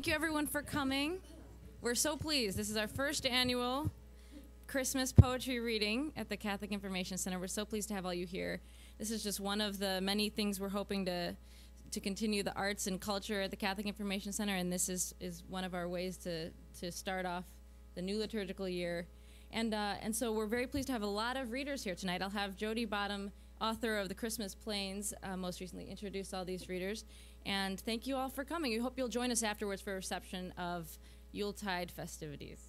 Thank you everyone for coming. We're so pleased. This is our first annual Christmas poetry reading at the Catholic Information Center. We're so pleased to have all you here. This is just one of the many things we're hoping to continue the arts and culture at the Catholic Information Center, and this is one of our ways to start off the new liturgical year. And so we're very pleased to have a lot of readers here tonight. I'll have Jody Bottom, author of The Christmas Plains, most recently introduce all these readers. And thank you all for coming. We hope you'll join us afterwards for a reception of Yuletide festivities.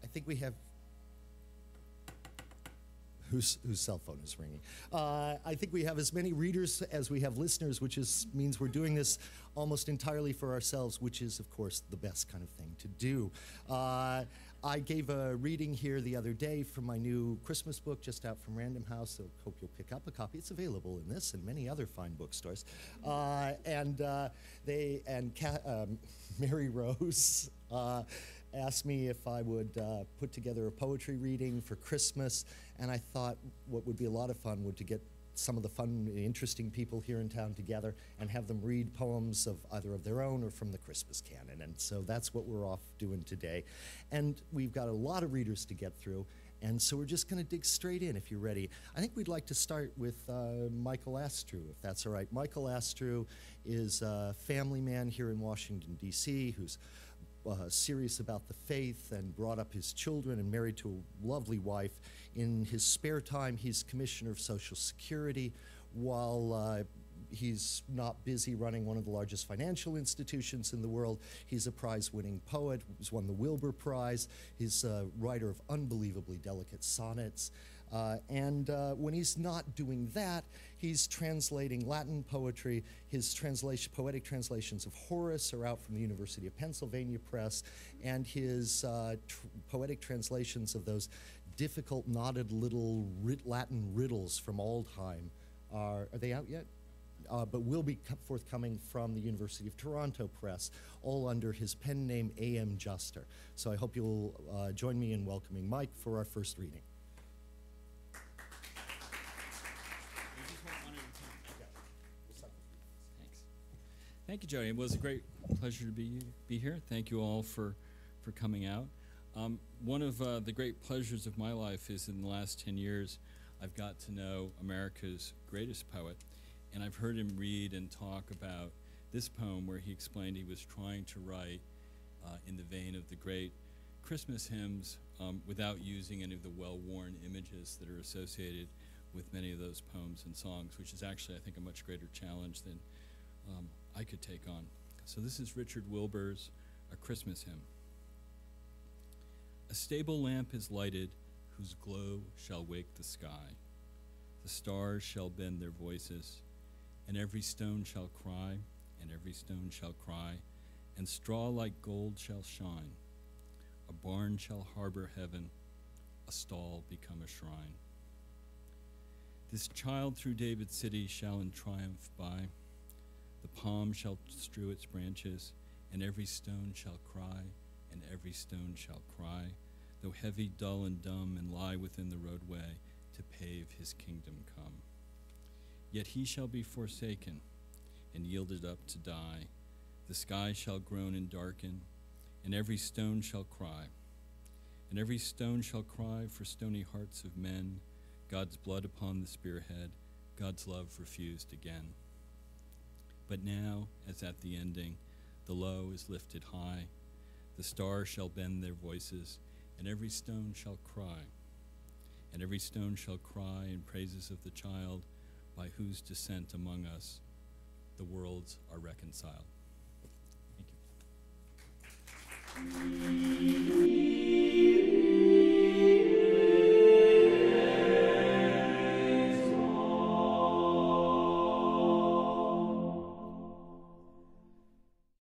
I think we have... Whose cell phone is ringing? I think we have as many readers as we have listeners, which means we're doing this almost entirely for ourselves, which is, of course, the best kind of thing to do. I gave a reading here the other day from my new Christmas book, just out from Random House, so hope you'll pick up a copy. It's available in this and many other fine bookstores. Mary Rose asked me if I would put together a poetry reading for Christmas, and I thought what would be a lot of fun would to get some of the fun, interesting people here in town together and have them read poems of either of their own or from the Christmas canon. And so that's what we're off doing today. And we've got a lot of readers to get through, and so we're just going to dig straight in if you're ready. I think we'd like to start with Michael Astrue, if that's all right. Michael Astrue is a family man here in Washington, D.C., who's serious about the faith and brought up his children and married to a lovely wife. In his spare time, he's Commissioner of Social Security while he's not busy running one of the largest financial institutions in the world. He's a prize-winning poet. He's won the Wilbur Prize. He's a writer of unbelievably delicate sonnets. When he's not doing that, he's translating Latin poetry. His poetic translations of Horace are out from the University of Pennsylvania Press, and his poetic translations of those difficult, knotted little Latin riddles from Aldheim are they out yet? But will be forthcoming from the University of Toronto Press, all under his pen name A.M. Juster. So I hope you'll join me in welcoming Mike for our first reading. Thank you, Jody. It was a great pleasure to be here. Thank you all for coming out. One of the great pleasures of my life is in the last 10 years, I've got to know America's greatest poet, and I've heard him read and talk about this poem where he explained he was trying to write in the vein of the great Christmas hymns without using any of the well-worn images that are associated with many of those poems and songs, which is actually, I think, a much greater challenge than I could take on. So this is Richard Wilbur's A Christmas Hymn. A stable lamp is lighted, whose glow shall wake the sky. The stars shall bend their voices, and every stone shall cry, and every stone shall cry, and straw like gold shall shine. A barn shall harbor heaven, a stall become a shrine. This child through David's city shall in triumph by. The palm shall strew its branches, and every stone shall cry, and every stone shall cry, though heavy, dull, and dumb, and lie within the roadway to pave his kingdom come. Yet he shall be forsaken, and yielded up to die. The sky shall groan and darken, and every stone shall cry. And every stone shall cry for stony hearts of men, God's blood upon the spearhead, God's love refused again. But now, as at the ending, the low is lifted high. The stars shall bend their voices, and every stone shall cry. And every stone shall cry in praises of the child, by whose descent among us the worlds are reconciled. Thank you.